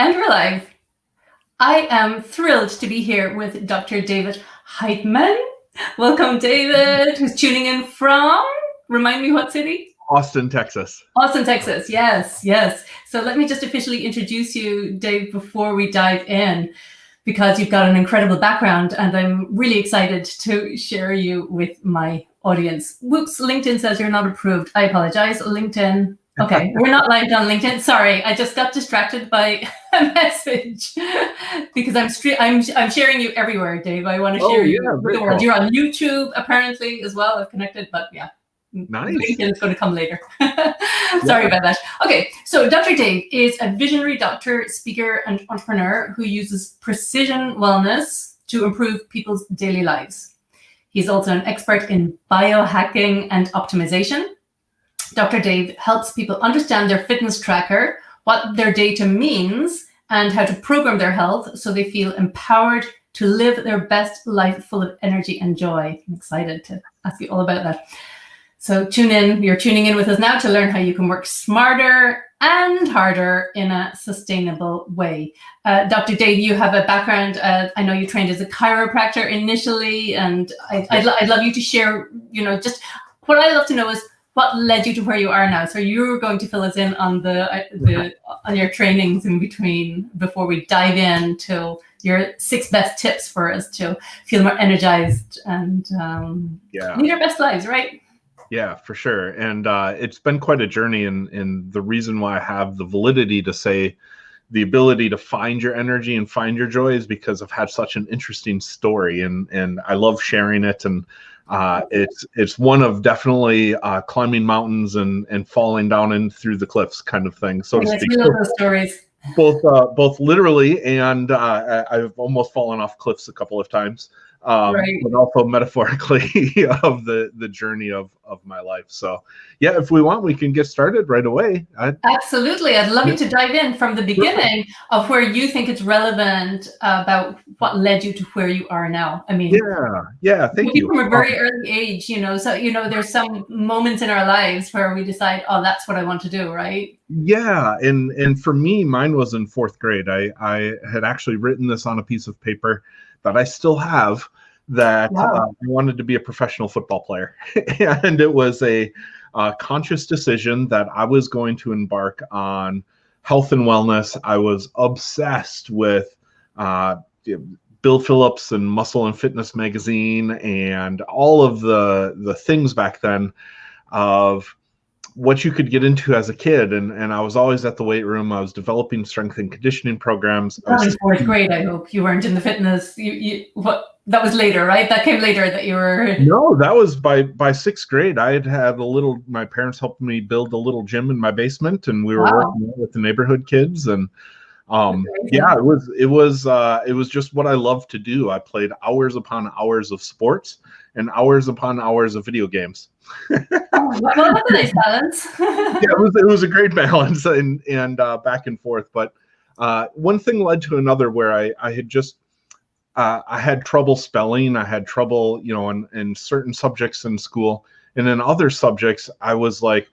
And we're live. I am thrilled to be here with Dr. David Heitmann. Welcome, David, who's tuning in from, remind me what city? Austin, Texas. Austin, Texas. Yes, yes. So let me just officially introduce you, Dave, before we dive in, because you've got an incredible background and I'm really excited to share you with my audience. Whoops, LinkedIn says you're not approved. I apologize, LinkedIn. Okay, we're not live on LinkedIn. Sorry, I just got distracted by a message because I'm sharing you everywhere, Dave. I want to share you with the world. Cool. You're on YouTube apparently as well. I've connected, but yeah. Nice. LinkedIn is going to come later. Sorry about that. Okay, so Dr. Dave is a visionary doctor, speaker, and entrepreneur who uses precision wellness to improve people's daily lives. He's also an expert in biohacking and optimization. Dr. Dave helps people understand their fitness tracker, what their data means, and how to program their health so they feel empowered to live their best life full of energy and joy. I'm excited to ask you all about that. So tune in. You're tuning in with us now to learn how you can work smarter and harder in a sustainable way. Dr. Dave, you have a background. I know you trained as a chiropractor initially, and I'd love you to share, just what I love to know is what led you to where you are now. So you're going to fill us in on on your trainings in between before we dive into your 6 best tips for us to feel more energized and lead our best lives, right? Yeah, for sure. And it's been quite a journey. And the reason why I have the validity to say the ability to find your energy and find your joy is because I've had such an interesting story and I love sharing it. And it's one of definitely climbing mountains and falling down in through the cliffs kind of thing, so to speak. We love those stories. Both literally and I've almost fallen off cliffs a couple of times. But also metaphorically of the journey of my life. So yeah, if we want, we can get started right away. Absolutely. I'd love you to dive in from the beginning of where you think it's relevant about what led you to where you are now. I mean, yeah, thank you. From a very early age, so, there's some moments in our lives where we decide, oh, that's what I want to do, right? Yeah. And for me, mine was in 4th grade. I had actually written this on a piece of paper that I still have, that I wanted to be a professional football player. And it was a conscious decision that I was going to embark on health and wellness. I was obsessed with Bill Phillips and Muscle and Fitness magazine and all of the things back then of what you could get into as a kid. And I was always at the weight room. I was developing strength and conditioning programs. Not in 4th grade, I hope. You weren't in the fitness. That was later, right? That came later that you were... No, that was by 6th grade. I had my parents helped me build a little gym in my basement, and we were working with the neighborhood kids. And it was just what I loved to do. I played hours upon hours of sports and hours upon hours of video games. Well, that's a nice balance. It was a great balance and back and forth. But one thing led to another where I had just I had trouble spelling. I had trouble, in certain subjects in school, and in other subjects I was like,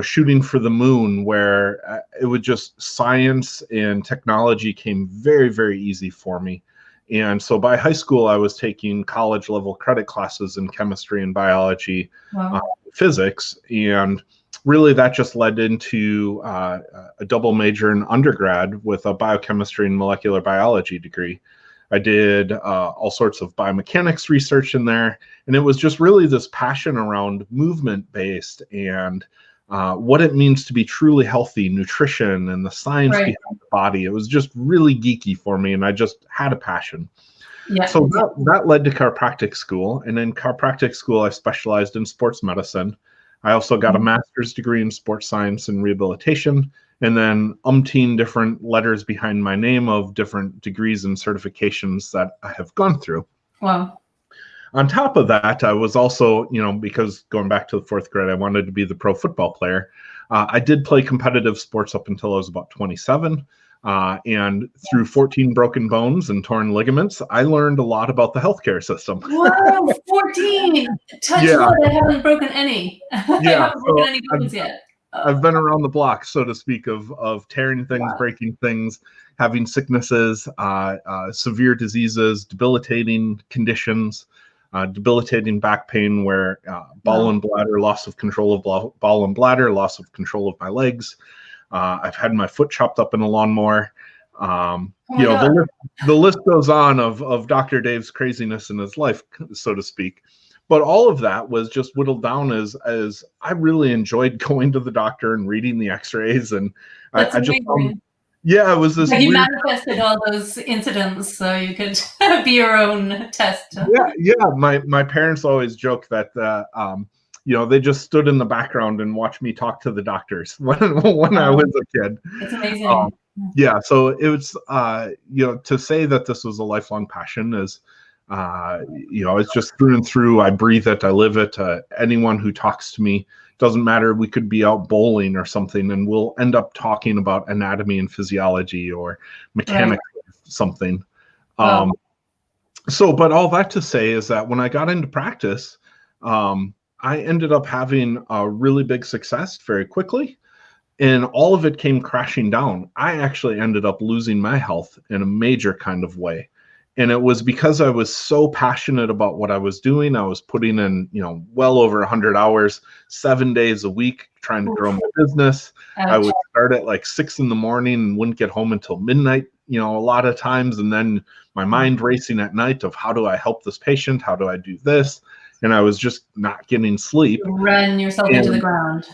shooting for the moon, where it would just science and technology came very, very easy for me. And so by high school, I was taking college level credit classes in chemistry and biology, physics. And really that just led into a double major in undergrad with a biochemistry and molecular biology degree. I did all sorts of biomechanics research in there. And it was just really this passion around movement-based and what it means to be truly healthy, nutrition, and the science behind the body. It was just really geeky for me, and I just had a passion. Yeah. So that led to chiropractic school. And in chiropractic school, I specialized in sports medicine. I also got a master's degree in sports science and rehabilitation, and then umpteen different letters behind my name of different degrees and certifications that I have gone through. Wow. On top of that, I was also, because going back to the 4th grade, I wanted to be the pro football player. I did play competitive sports up until I was about 27. And through 14 broken bones and torn ligaments, I learned a lot about the healthcare system. Wow, 14! Touch wood, I haven't broken any. I haven't broken any bones yet. I've been around the block, so to speak, of tearing things, Wow. breaking things, having sicknesses, severe diseases, debilitating conditions, debilitating back pain, where bowel Wow. and bladder, loss of control of bowel and bladder, loss of control of my legs. I've had my foot chopped up in a lawnmower. Oh You my know, God. the list goes on of Dr. Dave's craziness in his life, so to speak. But all of that was just whittled down as I really enjoyed going to the doctor and reading the x-rays. And That's I just, amazing. yeah, it was this Like you weird. manifested all those incidents so you could be your own test. Yeah. My parents always joke that, you know, they just stood in the background and watched me talk to the doctors when I was a kid. It's amazing. Yeah, so it was, you know, to say that this was a lifelong passion is, you know, it's just through and through. I breathe it, I live it. Anyone who talks to me, doesn't matter. We could be out bowling or something, and we'll end up talking about anatomy and physiology or mechanics of something. Wow. So, but all that to say is that when I got into practice, I ended up having a really big success very quickly. And all of it came crashing down. I actually ended up losing my health in a major kind of way. And it was because I was so passionate about what I was doing. I was putting in, you know, well over 100 hours, 7 days a week, trying to grow my business. I Ouch. would start at like 6 in the morning and wouldn't get home until midnight, you know, a lot of times. And then my mind racing at night of how do I help this patient? How do I do this? And I was just not getting sleep. You ran yourself into the ground.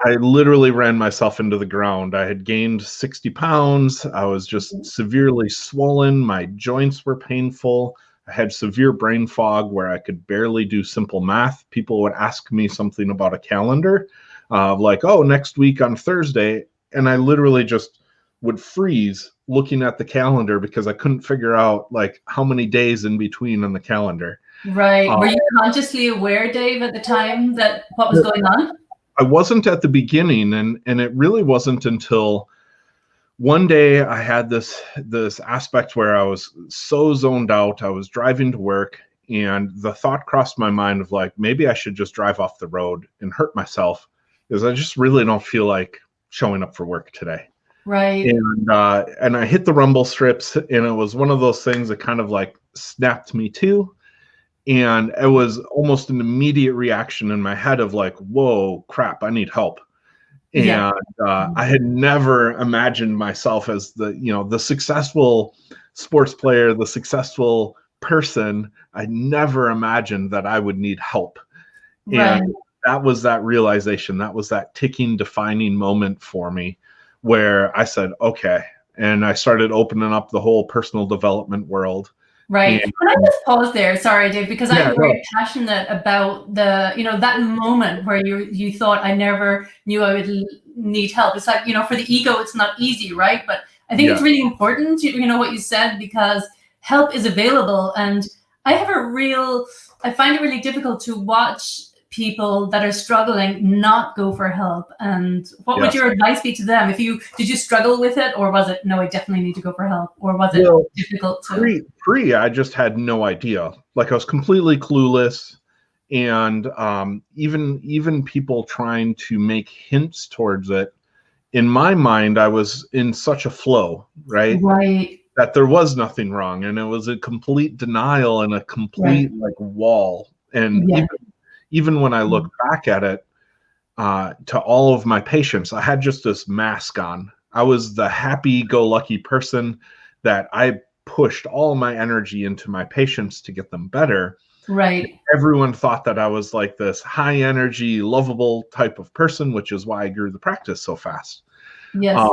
I literally ran myself into the ground. I had gained 60 pounds. I was just severely swollen. My joints were painful. I had severe brain fog where I could barely do simple math. People would ask me something about a calendar, like, oh, next week on Thursday. And I literally just would freeze looking at the calendar because I couldn't figure out like how many days in between on the calendar. Right. Were you consciously aware, Dave, at the time that what was going on? I wasn't at the beginning, and it really wasn't until one day I had this aspect where I was so zoned out. I was driving to work, and the thought crossed my mind of like, maybe I should just drive off the road and hurt myself because I just really don't feel like showing up for work today. Right. And I hit the rumble strips, and it was one of those things that kind of like snapped me to. And it was almost an immediate reaction in my head of like, whoa, crap, I need help. Yeah. And I had never imagined myself as the, you know, the successful sports player, the successful person. I never imagined that I would need help. Right. And that was that realization. That was that ticking, defining moment for me where I said, okay. And I started opening up the whole personal development world. Right. And, Can I just pause there? Sorry, Dave, because yeah, I'm very passionate about the, you know, that moment where you thought I never knew I would need help. It's like, you know, for the ego, it's not easy, right? But I think it's really important, you know, what you said, because help is available. And I find it really difficult to watch people that are struggling not go for help. And what would your advice be to them? Did you struggle with it, or was it, no, I definitely need to go for help, or was it difficult to? I just had no idea. Like I was completely clueless. And even people trying to make hints towards it, in my mind, I was in such a flow, right? Right. That there was nothing wrong. And it was a complete denial and a complete like wall. And even when I look back at it, to all of my patients, I had just this mask on. I was the happy-go-lucky person that I pushed all my energy into my patients to get them better. Right. Everyone thought that I was like this high energy, lovable type of person, which is why I grew the practice so fast. Yes.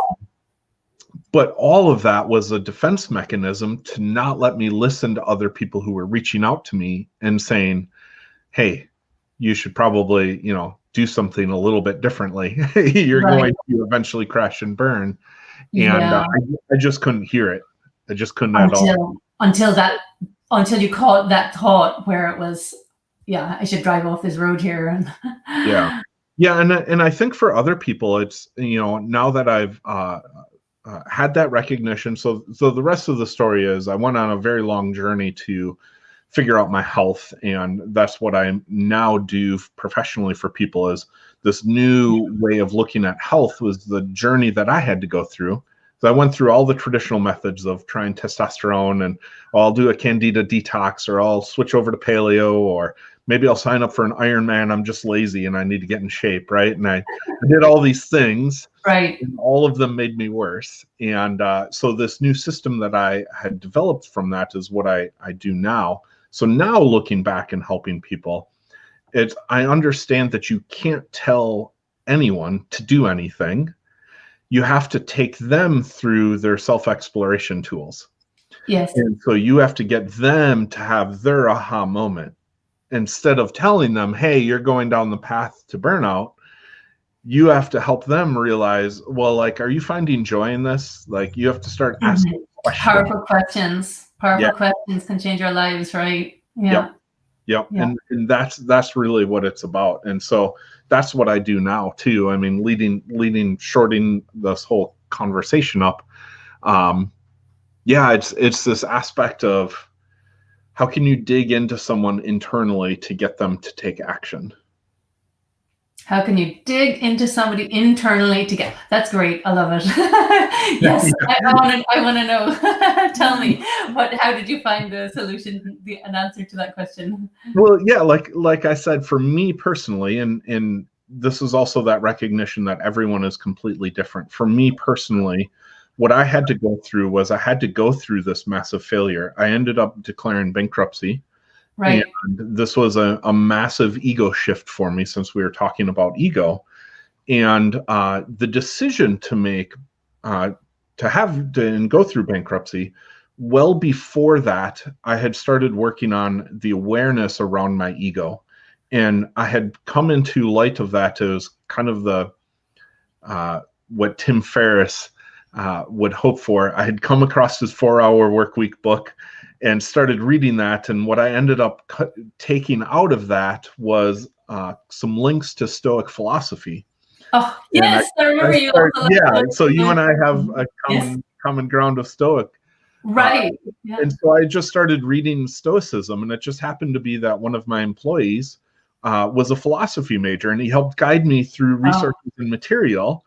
But all of that was a defense mechanism to not let me listen to other people who were reaching out to me and saying, hey, you should probably, you know, do something a little bit differently. You're going to eventually crash and burn. And I just couldn't hear it. I just couldn't at all. Until you caught that thought where it was, yeah, I should drive off this road here. And and I think for other people, it's, you know, now that I've had that recognition. So the rest of the story is I went on a very long journey to figure out my health, and that's what I now do professionally for people, is this new way of looking at health was the journey that I had to go through. So I went through all the traditional methods of trying testosterone, and I'll do a candida detox, or I'll switch over to paleo, or maybe I'll sign up for an Ironman. I'm just lazy and I need to get in shape, right? And I did all these things, Right. and all of them made me worse. And so this new system that I had developed from that is what I do now. So now looking back and helping people, I understand that you can't tell anyone to do anything. You have to take them through their self-exploration tools. Yes. And so you have to get them to have their aha moment. Instead of telling them, hey, you're going down the path to burnout, you have to help them realize, well, like, are you finding joy in this? Like, you have to start asking questions. Powerful questions. Powerful questions can change our lives, right? Yeah. Yep. And that's really what it's about. And so that's what I do now too. I mean, shorting this whole conversation up. It's this aspect of how can you dig into someone internally to get them to take action? How can you dig into somebody internally to get? That's great. I love it. Yes, I want to know. Tell me, how did you find the solution, an answer to that question? Well, yeah, like I said, for me personally, and this is also that recognition that everyone is completely different. For me personally, what I had to go through was I had to go through this massive failure. I ended up declaring bankruptcy. Right. And this was a massive ego shift for me, since we were talking about ego. And the decision to make, to go through bankruptcy, well before that, I had started working on the awareness around my ego. And I had come into light of that as kind of the what Tim Ferriss would hope for. I had come across his 4-Hour Workweek book and started reading that. And what I ended up taking out of that was some links to Stoic philosophy. Oh, yes, I remember you. So you and I have a common ground of Stoic. Right. And so I just started reading Stoicism, and it just happened to be that one of my employees was a philosophy major, and he helped guide me through resources and material.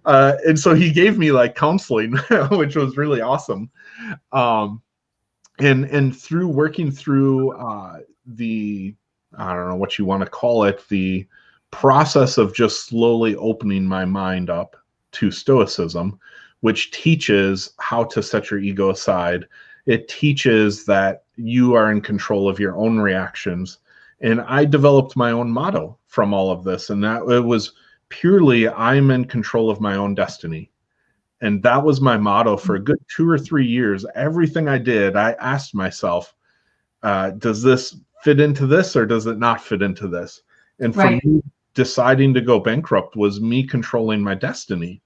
And so he gave me like counseling, which was really awesome. And through working through the, I don't know what you want to call it, the process of just slowly opening my mind up to Stoicism, which teaches how to set your ego aside. It teaches that you are in control of your own reactions. And I developed my own motto from all of this, and that it was purely, I'm in control of my own destiny. And that was my motto for a good 2 or 3 years. Everything I did, I asked myself, does this fit into this, or does it not fit into this? And for me, deciding to go bankrupt was me controlling my destiny.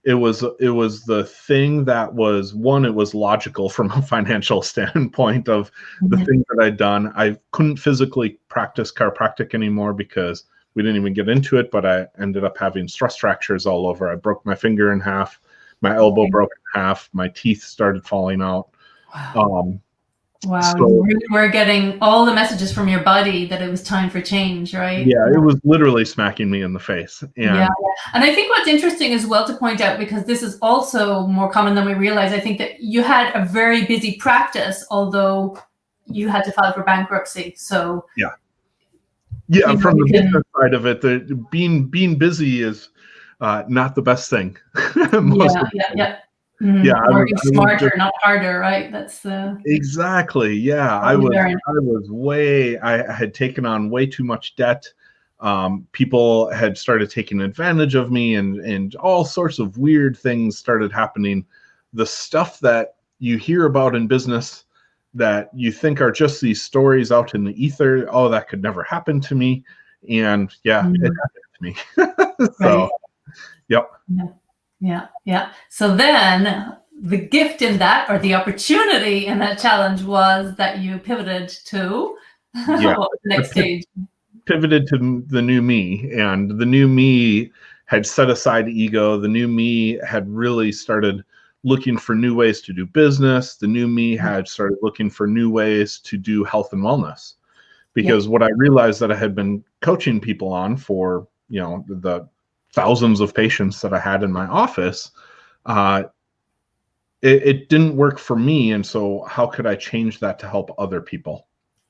It was the thing that was, one, it was logical from a financial standpoint of the things that I'd done. I couldn't physically practice chiropractic anymore because we didn't even get into it, but I ended up having stress fractures all over. I broke my finger in half. My elbow broke in half. My teeth started falling out. Wow. So, you really were getting all the messages from your body that it was time for change, right? Yeah, it was literally smacking me in the face. And and I think what's interesting as well to point out, because this is also more common than we realize, I think that you had a very busy practice, although you had to file for bankruptcy. So from the business side of it, being busy is not the best thing. Working smarter, not harder, right? That's exactly. Yeah, I had taken on way too much debt. People had started taking advantage of me, and all sorts of weird things started happening. The stuff that you hear about in business that you think are just these stories out in the ether, oh, that could never happen to me. And it happened to me. So, Yeah. So then the gift in that, or the opportunity in that challenge, was that you pivoted to what was the next stage? Pivoted to the new me, and the new me had set aside ego. The new me had really started looking for new ways to do business. The new me had started looking for new ways to do health and wellness, because what I realized that I had been coaching people on for the thousands of patients that I had in my office, it didn't work for me. And so how could I change that to help other people?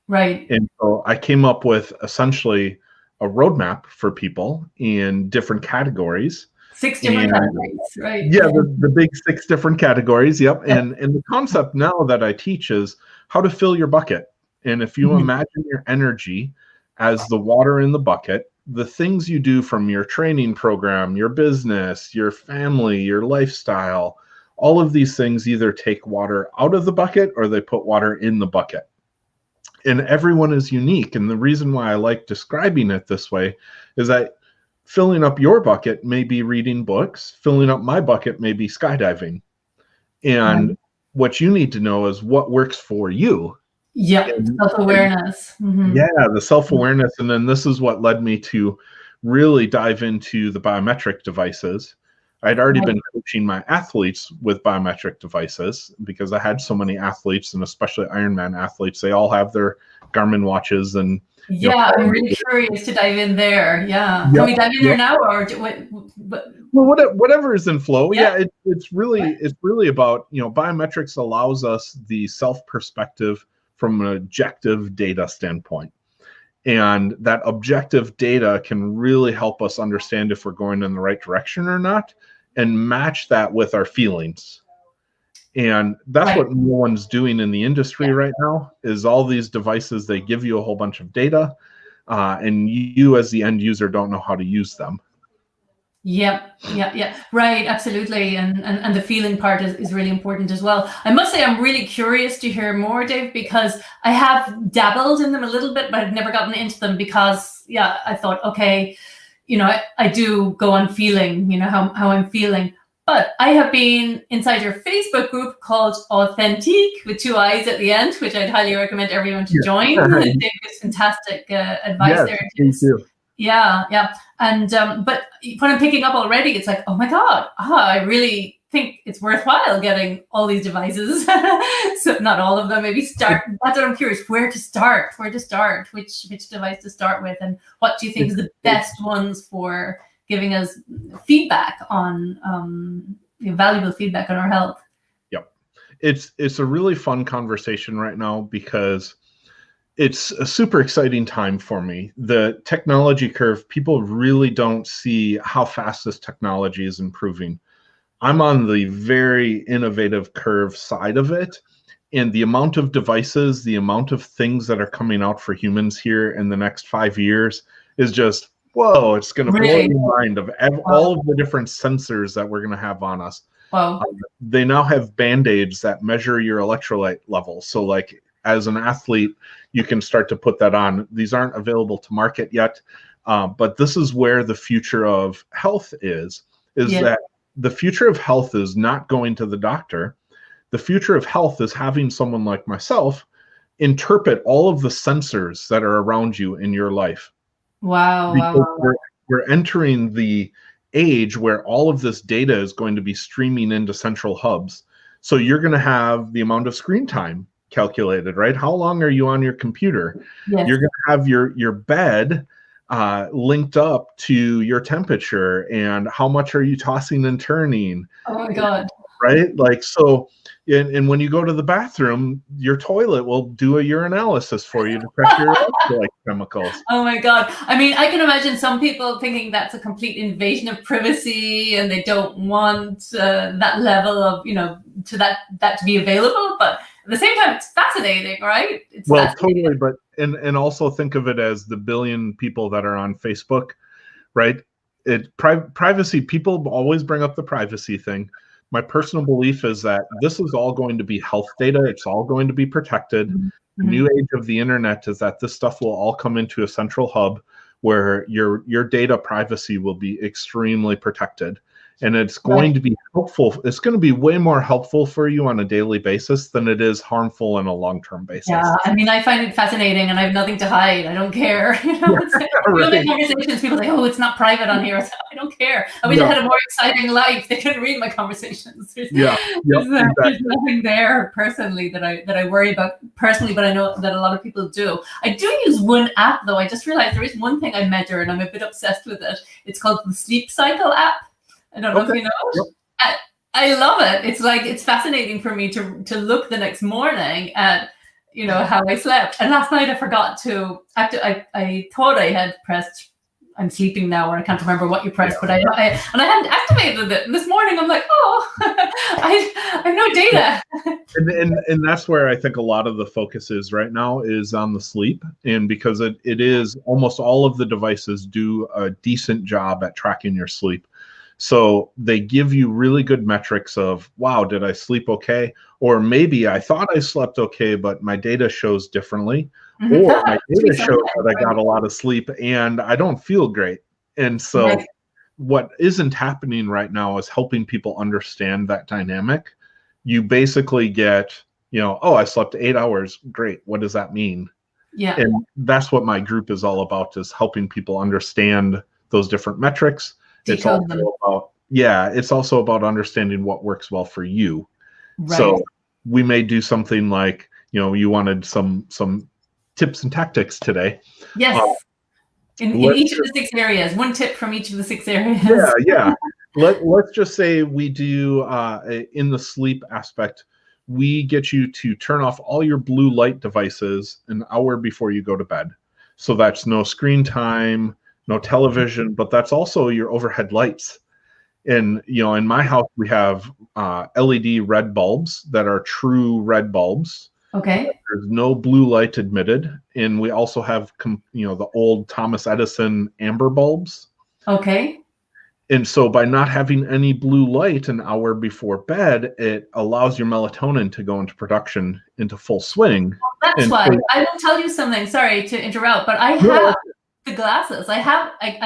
Right. And so I came up with essentially a roadmap for people in different categories. 6 different categories, right? Yeah, the big 6 different categories. Yep. And the concept now that I teach is how to fill your bucket. And if you imagine your energy as the water in the bucket, the things you do from your training program, your business, your family, your lifestyle, all of these things either take water out of the bucket or they put water in the bucket. And everyone is unique. And the reason why I like describing it this way is that filling up your bucket may be reading books, filling up my bucket may be skydiving. And what you need to know is what works for you. Yeah, self-awareness. Yeah, the self-awareness. And then this is what led me to really dive into the biometric devices. I'd already been coaching my athletes with biometric devices because I had so many athletes, and especially Ironman athletes. They all have their Garmin watches. And yeah, I'm really curious to dive in there. Yeah, can we dive in there now, or well, whatever is in flow. Yeah, it's really about, biometrics allows us the self-perspective from an objective data standpoint. And that objective data can really help us understand if we're going in the right direction or not, and match that with our feelings. And that's what no one's doing in the industry right now, is all these devices, they give you a whole bunch of data, and you as the end user don't know how to use them. Yeah, right, absolutely. And the feeling part is really important as well. I must say I'm really curious to hear more, Dave, because I have dabbled in them a little bit, but I've never gotten into them because, I thought, okay, I do go on feeling, how I'm feeling. But I have been inside your Facebook group called Authentique with 2 I's at the end, which I'd highly recommend everyone to join. Dave gives fantastic advice there. Me too. Yeah. And but what I'm picking up already, it's like, oh my God, I really think it's worthwhile getting all these devices. So not all of them, maybe start. That's what I'm curious, where to start, which device to start with, and what do you think is the best ones for giving us feedback on valuable feedback on our health. Yep. It's a really fun conversation right now because it's a super exciting time for me. The technology curve, people really don't see how fast this technology is improving. I'm on the very innovative curve side of it. And the amount of devices, the amount of things that are coming out for humans here in the next 5 years is just, whoa, it's going to blow your mind of all of the different sensors that we're going to have on us. Wow. They now have Band-Aids that measure your electrolyte level. So like as an athlete, you can start to put that on. These aren't available to market yet, but this is where the future of health is that the future of health is not going to the doctor. The future of health is having someone like myself interpret all of the sensors that are around you in your life. Wow. We're entering the age where all of this data is going to be streaming into central hubs. So you're going to have the amount of screen time calculated, right? How long are you on your computer? Yes. You're going to have your bed linked up to your temperature and how much are you tossing and turning. Oh my God. Right? Like, so, and when you go to the bathroom, your toilet will do a urinalysis for you to check your electrolyte chemicals. Oh my God. I mean, I can imagine some people thinking that's a complete invasion of privacy and they don't want that level of, to that to be available. But at the same time, it's fascinating, right? It's fascinating. Totally. But, and also think of it as the billion people that are on Facebook, right? Privacy, people always bring up the privacy thing. My personal belief is that this is all going to be health data. It's all going to be protected. Mm-hmm. The new age of the internet is that this stuff will all come into a central hub where your data privacy will be extremely protected. and it's going to be helpful. It's going to be way more helpful for you on a daily basis than it is harmful on a long-term basis. Yeah, I mean, I find it fascinating, and I have nothing to hide. I don't care. You know, it's like, Right. conversations, people say, "Oh, it's not private on here." I say, I don't care. I wish I had a more exciting life. They can read my conversations. There's nothing there personally that I worry about personally, but I know that a lot of people do. I do use one app though. I just realized there is one thing I measure, and I'm a bit obsessed with it. It's called the Sleep Cycle app. I don't know if you know it. Yep. I love it. It's like, it's fascinating for me to look the next morning at, you know, how I slept. And last night I forgot to, I thought I had pressed I'm sleeping now, or I can't remember what you pressed, but I hadn't activated it. And this morning I'm like, oh, I have no data. And that's where I think a lot of the focus is right now, is on the sleep. And because it is almost all of the devices do a decent job at tracking your sleep. So they give you really good metrics of, wow, did I sleep okay? Or maybe I thought I slept okay, but my data shows differently. Or my data shows that I got a lot of sleep and I don't feel great. And so what isn't happening right now is helping people understand that dynamic. You basically get, you know, oh, I slept 8 hours. Great. What does that mean? Yeah. And that's what my group is all about, is helping people understand those different metrics. It's also about, it's also about understanding what works well for you. Right. So we may do something like, you know, you wanted some tips and tactics today. Yes. In each of the 6 areas, one tip from each of the 6 areas. Yeah. Let's just say we do in the sleep aspect, we get you to turn off all your blue light devices an hour before you go to bed. So that's no screen time, no television, but that's also your overhead lights. And, you know, in my house, we have LED red bulbs that are true red bulbs. Okay. There's no blue light admitted. And we also have, you know, the old Thomas Edison amber bulbs. Okay. And so by not having any blue light an hour before bed, it allows your melatonin to go into production, into full swing. Well, that's why. I will tell you something. Sorry to interrupt, but I have the glasses. I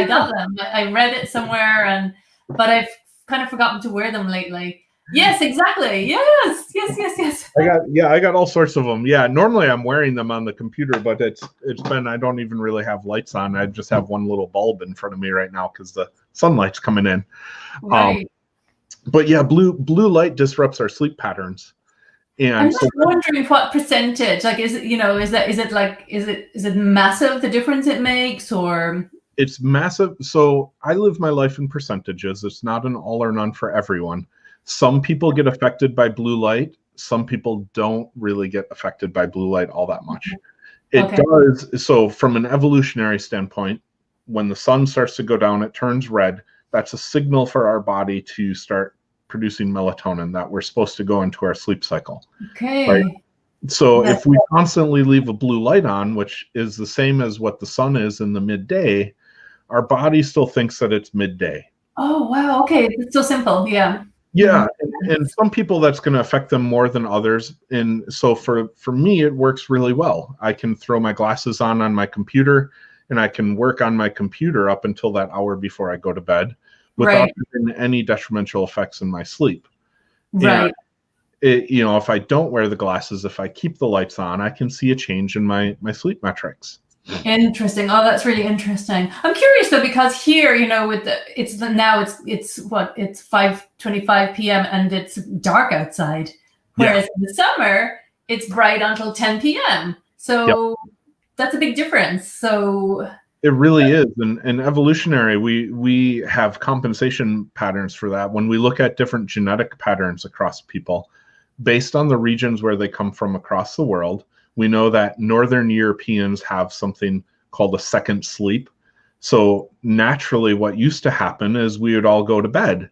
got them. I read it somewhere, but I've kind of forgotten to wear them lately. Yes, exactly. Yes. I got all sorts of them. Yeah, normally I'm wearing them on the computer, but it's been, I don't even really have lights on. I just have one little bulb in front of me right now because the sunlight's coming in. Right. But yeah, blue light disrupts our sleep patterns. And I'm just wondering what percentage, like, is it, you know, is it massive, the difference it makes, or? It's massive. So I live my life in percentages. It's not an all or none for everyone. Some people get affected by blue light. Some people don't really get affected by blue light all that much. It does. So from an evolutionary standpoint, when the sun starts to go down, it turns red. That's a signal for our body to start producing melatonin, that we're supposed to go into our sleep cycle. Okay. Right? So if we constantly leave a blue light on, which is the same as what the sun is in the midday, our body still thinks that it's midday. Oh, wow. Okay. It's so simple. Yeah. Yeah. And some people that's going to affect them more than others. And so for me, it works really well. I can throw my glasses on my computer, and I can work on my computer up until that hour before I go to bed without having any detrimental effects in my sleep. Right. And you know, if I don't wear the glasses, if I keep the lights on, I can see a change in my sleep metrics. Interesting. Oh, that's really interesting. I'm curious though, because here, you know, with it's 5:25 p.m. and it's dark outside, whereas in the summer it's bright until 10 p.m. So that's a big difference. So it really is. And evolutionary, we have compensation patterns for that. When we look at different genetic patterns across people, based on the regions where they come from across the world, we know that Northern Europeans have something called a second sleep. So naturally, what used to happen is we would all go to bed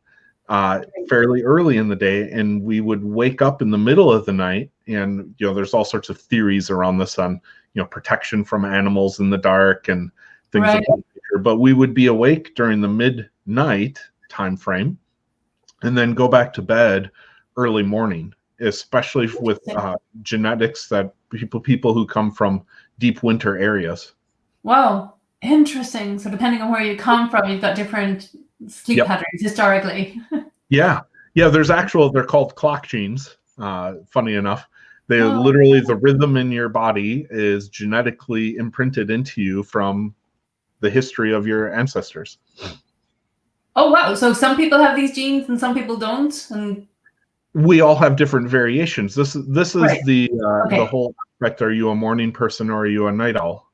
fairly early in the day, and we would wake up in the middle of the night. And, you know, there's all sorts of theories around this on, you know, protection from animals in the dark and things of that nature. But we would be awake during the midnight time frame and then go back to bed early morning, especially with genetics that people who come from deep winter areas. Wow, interesting. So depending on where you come from, you've got different sleep patterns historically. Yeah. They're called clock genes. Funny enough, they Oh. literally, the rhythm in your body is genetically imprinted into you from the history of your ancestors. Oh, wow. So some people have these genes and some people don't. And we all have different variations. This is right. the whole aspect. Are you a morning person or are you a night owl?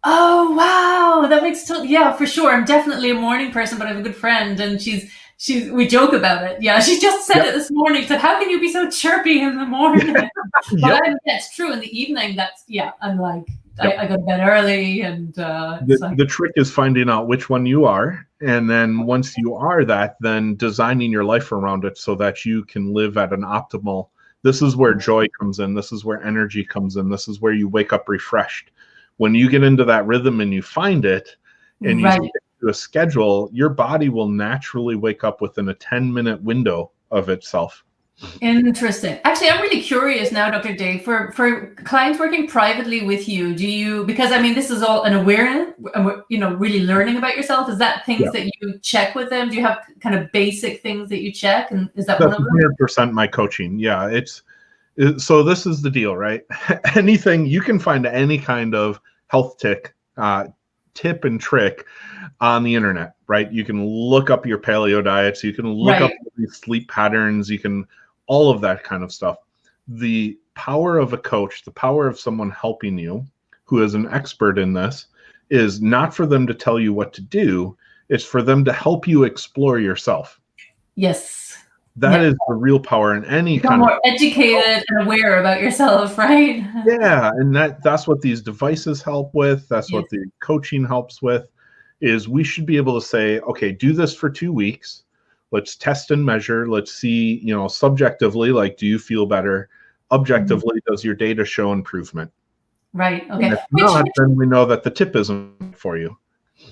Oh, wow. That makes yeah, for sure. I'm definitely a morning person, but I have a good friend and we joke about it. Yeah, she just said it this morning. She said, how can you be so chirpy in the morning? But that's true. In the evening, I'm like, I go to bed early. And the trick is finding out which one you are. And then once you are that, then designing your life around it so that you can live at an optimal. This is where joy comes in. This is where energy comes in. This is where you wake up refreshed. When you get into that rhythm and you find it and you stick to a schedule, your body will naturally wake up within a 10-minute window of itself. Interesting. Actually, I'm really curious now, Dr. Dave, for clients working privately with you, because I mean, this is all an awareness, really learning about yourself. Is that things that you check with them? Do you have kind of basic things that you check? And is that one of them? 100% my coaching. Yeah, so this is the deal, right? Anything you can find any kind of health tip and trick on the internet, right? You can look up your paleo diets, you can look up these sleep patterns, you can all of that kind of stuff. The power of a coach, the power of someone helping you who is an expert in this, is not for them to tell you what to do, it's for them to help you explore yourself. Yes. That is the real power in any kind of... more educated and aware about yourself, right? Yeah, and that's what these devices help with. That's what the coaching helps with, is we should be able to say, okay, do this for 2 weeks. Let's test and measure. Let's see, subjectively, like, do you feel better? Objectively, does your data show improvement? Right, okay. And if not, then we know that the tip isn't for you.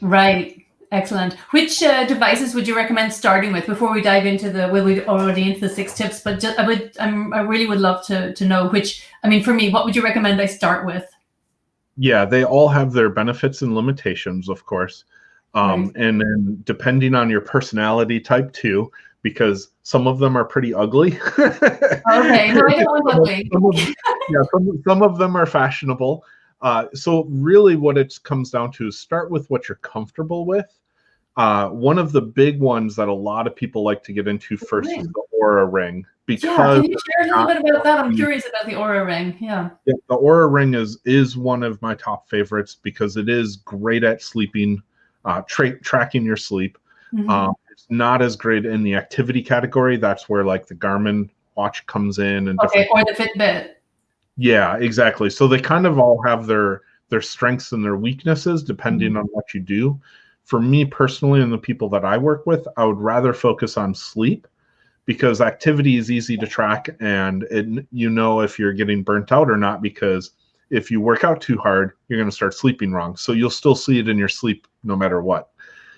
Right. Excellent. Which devices would you recommend starting with before we dive into we're already into the 6 tips, but I really would love to know which, for me, what would you recommend I start with? Yeah, they all have their benefits and limitations, of course. And then depending on your personality type too, because some of them are pretty ugly. Okay, no, I don't want ugly. Some of them are fashionable. So really what it comes down to is start with what you're comfortable with. One of the big ones that a lot of people like to get into first is the Oura Ring. Because can you share a little bit about that? I'm curious about the Oura Ring. Yeah, the Oura Ring is one of my top favorites because it is great at sleeping, tracking your sleep. It's not as great in the activity category. That's where like the Garmin watch comes in, and or the Fitbit. Yeah, exactly. So they kind of all have their strengths and their weaknesses depending on what you do. For me personally, and the people that I work with, I would rather focus on sleep, because activity is easy to track, and if you're getting burnt out or not, because if you work out too hard, you're going to start sleeping wrong. So you'll still see it in your sleep no matter what.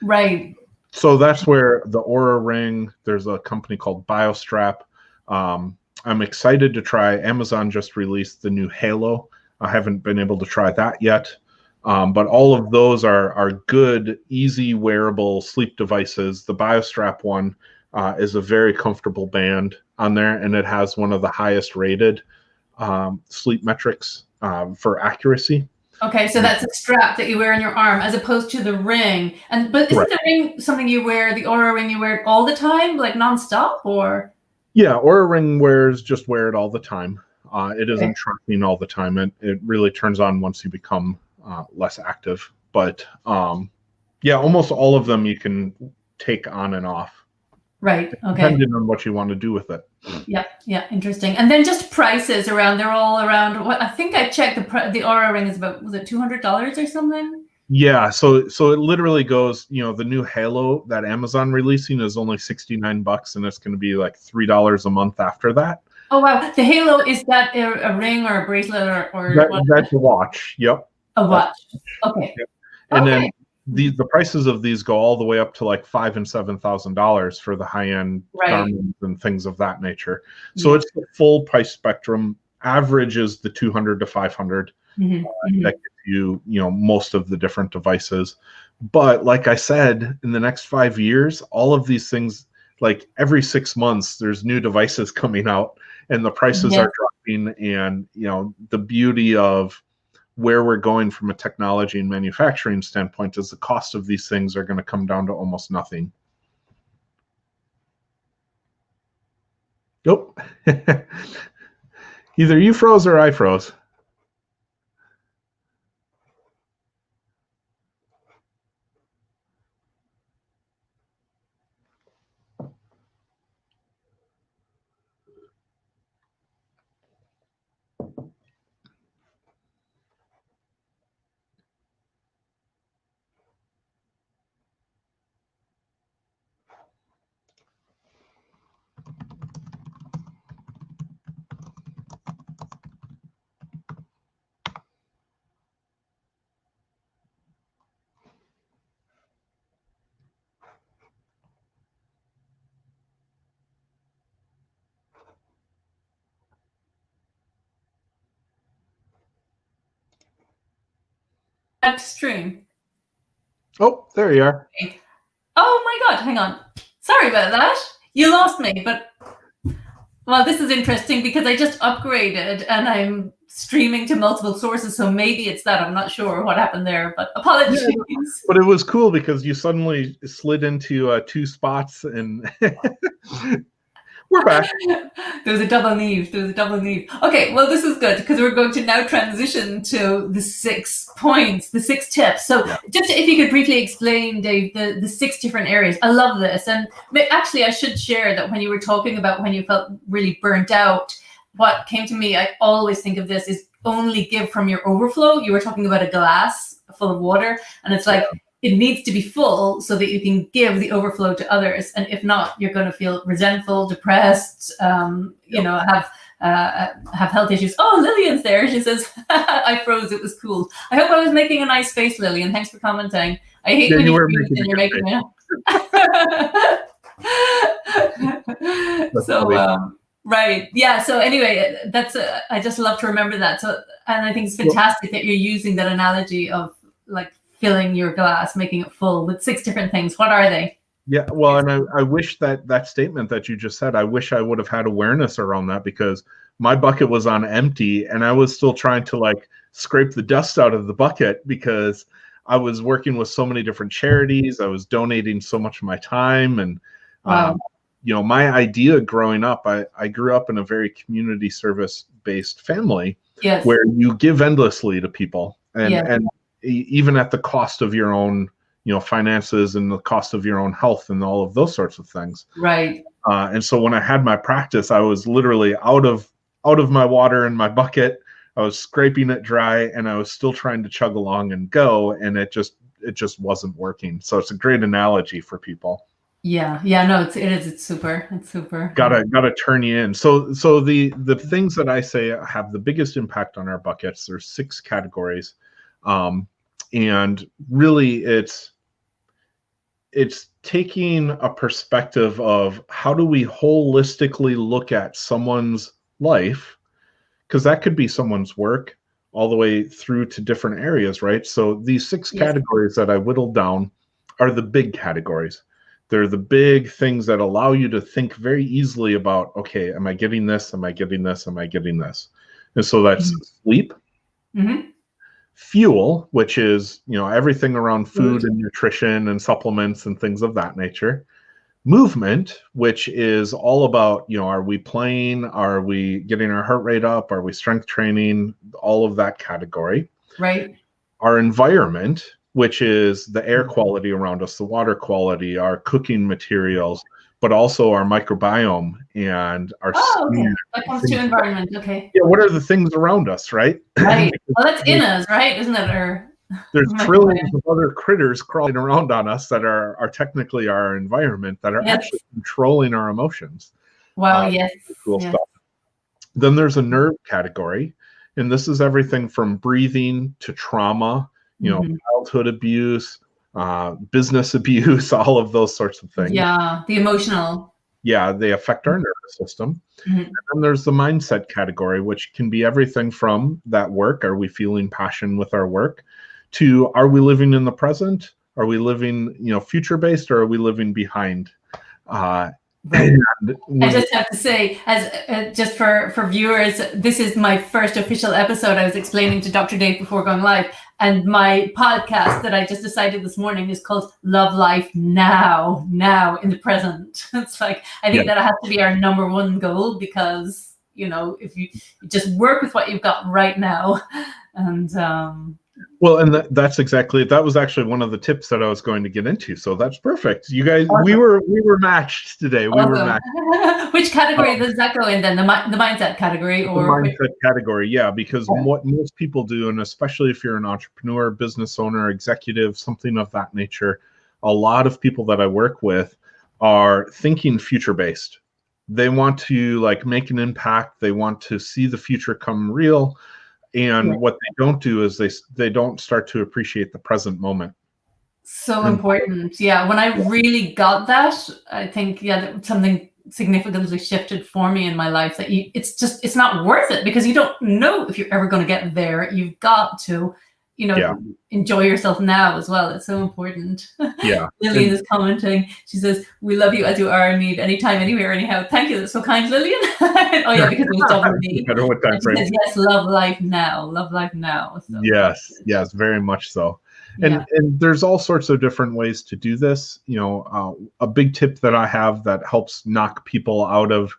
Right. So that's where the Oura Ring, there's a company called BioStrap. I'm excited to try. Amazon just released the new Halo. I haven't been able to try that yet. But all of those are good, easy, wearable sleep devices. The BioStrap one is a very comfortable band on there, and it has one of the highest rated sleep metrics for accuracy. Okay, so that's a strap that you wear on your arm as opposed to the ring. But isn't the ring something you wear, the Oura Ring, you wear it all the time, like nonstop, or? Yeah, Oura Ring wear it all the time. It isn't tracking all the time. It really turns on once you become less active. But almost all of them you can take on and off. Right. Okay. Depending on what you want to do with it. Yeah. Interesting. And then just prices around. They're all around. What I think I checked the Oura Ring is about, was it $200 or something? Yeah. So it literally goes. The new Halo that Amazon releasing is only $69, and it's going to be like $3 a month after that. Oh wow! The Halo, is that a ring or a bracelet or that's a watch? Yep. A watch. Okay. Yep. And then the prices of these go all the way up to like $5,000 and $7,000 for the high-end Garments and things of that nature. So it's the full price spectrum. Average is the $200 to $500 that gets you, most of the different devices. But like I said, in the next 5 years, all of these things, like every 6 months, there's new devices coming out and the prices are dropping. And, the beauty of where we're going from a technology and manufacturing standpoint is the cost of these things are going to come down to almost nothing. Nope. Either you froze or I froze. Stream. Oh, there you are. Oh my God, hang on. Sorry about that. You lost me, but well, this is interesting because I just upgraded and I'm streaming to multiple sources, so maybe it's that. I'm not sure what happened there, but apologies. Yeah, but it was cool because you suddenly slid into 2 spots and we're back. There was a double neve. Okay, well, this is good because we're going to now transition to the 6 points, the 6 tips. So just if you could briefly explain, Dave, the 6 different areas. I love this. And actually, I should share that when you were talking about when you felt really burnt out, what came to me, I always think of this, is only give from your overflow. You were talking about a glass full of water, and it's like, it needs to be full so that you can give the overflow to others. And if not, you're going to feel resentful, depressed, have health issues. Oh, Lillian's there. She says, I froze. It was cool. I hope I was making a nice face, Lillian. Thanks for commenting. I hate when you're making it. So, right. Yeah. So anyway, that's, I just love to remember that. So, and I think it's fantastic that you're using that analogy of like filling your glass, making it full with 6 different things. What are they? Yeah, well, and I wish that statement that you just said, I wish I would have had awareness around that, because my bucket was on empty and I was still trying to like scrape the dust out of the bucket because I was working with so many different charities. I was donating so much of my time. And, my idea growing up, I grew up in a very community service based family where you give endlessly to people and even at the cost of your own, finances and the cost of your own health and all of those sorts of things. Right. And so when I had my practice, I was literally out of my water in my bucket. I was scraping it dry and I was still trying to chug along and go. And it just wasn't working. So it's a great analogy for people. Yeah. No, it is. It's super. Gotta turn you in. So the things that I say have the biggest impact on our buckets, there's 6 categories. And really it's taking a perspective of how do we holistically look at someone's life, because that could be someone's work all the way through to different areas, right? So these 6 categories that I whittled down are the big categories. They're the big things that allow you to think very easily about, okay, am I getting this? Am I getting this? Am I getting this? And so that's sleep. Fuel, which is, everything around food and nutrition and supplements and things of that nature. Movement, which is all about, are we playing? Are we getting our heart rate up? Are we strength training? All of that category. Right. Our environment, which is the air quality around us, the water quality, our cooking materials, but also our microbiome and our skin. That comes to environment. Okay. Yeah, what are the things around us, right? Right. Well, that's in us, right? Isn't it? There's trillions of other critters crawling around on us that are technically our environment, that are actually controlling our emotions. Wow, yes. Cool stuff. Then there's a nerve category, and this is everything from breathing to trauma, childhood abuse, business abuse, all of those sorts of things. Yeah, the emotional. yeah, they affect our nervous system. Mhm. And then there's the mindset category, which can be everything from that work. Are we feeling passion with our work? To are we living in the present? Are we living, future based, or are we living behind? Right. I just have to say, as just for viewers, this is my first official episode. I was explaining to Dr. Dave before going live, and my podcast that I just decided this morning is called Love Life Now in the present. It's like, I think that has to be our number one goal, because, if you just work with what you've got right now. And well, and that's exactly it. That was actually one of the tips that I was going to get into. So that's perfect. You guys, awesome. we were matched today. Awesome. We were matched. Which category does that go in then? The mindset category, or the mindset category? Yeah, because what most people do, and especially if you're an entrepreneur, business owner, executive, something of that nature, a lot of people that I work with are thinking future based. They want to make an impact. They want to see the future come real. And what they don't do is they don't start to appreciate the present moment. So important. Yeah. When I really got that, I think, something significantly shifted for me in my life, that it's not worth it, because you don't know if you're ever going to get there. You've got to, enjoy yourself now as well. It's so important. Yeah. Lillian is commenting. She says, "We love you as you are, Need, anytime, anywhere, anyhow." Thank you. That's so kind, Lillian. Oh yeah, because it was double D. I don't know what time frame. Says, yes, love life now. Love life now. So. Yes, very much so. And there's all sorts of different ways to do this. A big tip that I have that helps knock people out of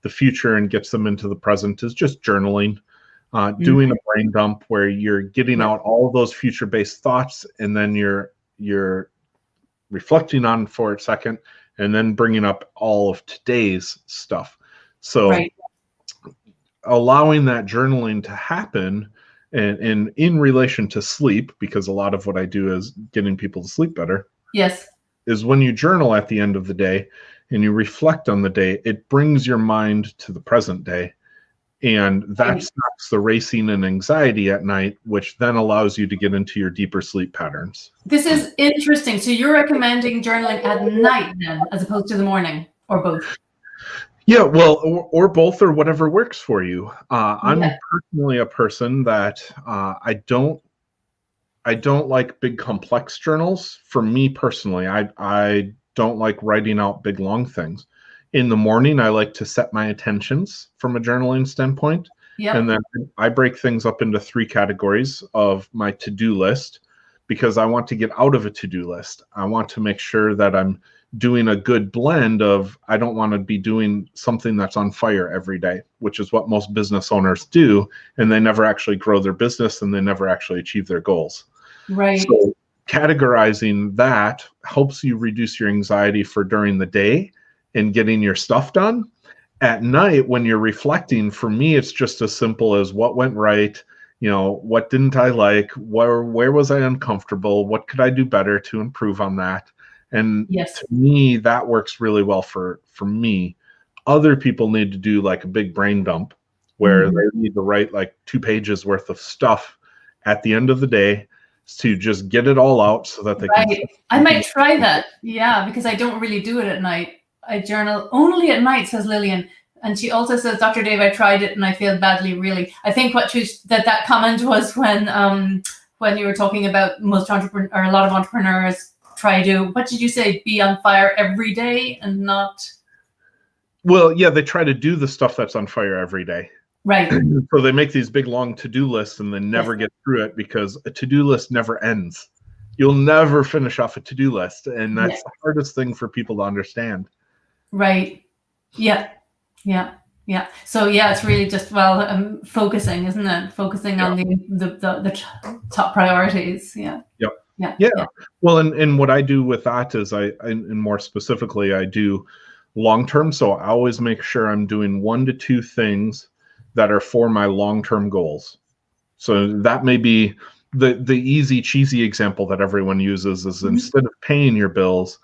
the future and gets them into the present is just journaling. Doing a brain dump where you're getting out all of those future-based thoughts, and then you're reflecting on for a second, and then bringing up all of today's stuff. So allowing that journaling to happen, and in relation to sleep, because a lot of what I do is getting people to sleep better. Yes. Is when you journal at the end of the day and you reflect on the day, it brings your mind to the present day. And that stops the racing and anxiety at night, which then allows you to get into your deeper sleep patterns. This is interesting. So you're recommending journaling at night then, as opposed to the morning, or both? Yeah, well, or both, or whatever works for you. I'm personally a person that I don't like big complex journals. For me personally, I don't like writing out big long things. In the morning, I like to set my intentions from a journaling standpoint. Yep. And then I break things up into 3 categories of my to-do list, because I want to get out of a to-do list. I want to make sure that I'm doing a good blend of, I don't want to be doing something that's on fire every day, which is what most business owners do. And they never actually grow their business, and they never actually achieve their goals. Right. So categorizing that helps you reduce your anxiety for during the day and getting your stuff done. At night, when you're reflecting, for me, it's just as simple as what went right, what didn't I like, where was I uncomfortable, what could I do better to improve on that. And to me, that works really well for me. Other people need to do a big brain dump where they need to write 2 pages worth of stuff at the end of the day to just get it all out so that they can. I might try that. Yeah, because I don't really do it at night. I journal only at night, says Lillian. And she also says, Dr. Dave, I tried it and I failed badly, really. I think that comment was when you were talking about a lot of entrepreneurs try to, what did you say, be on fire every day and not? Well, yeah, they try to do the stuff that's on fire every day. Right. So they make these big long to-do lists and then never get through it, because a to-do list never ends. You'll never finish off a to-do list. And that's the hardest thing for people to understand. Right. Yeah. So it's really just focusing, isn't it? Focusing on the top priorities. Yeah. Well, and what I do with that is and more specifically, I do long-term. So I always make sure I'm doing 1 to 2 things that are for my long-term goals. So that may be the easy, cheesy example that everyone uses is instead of paying your bills,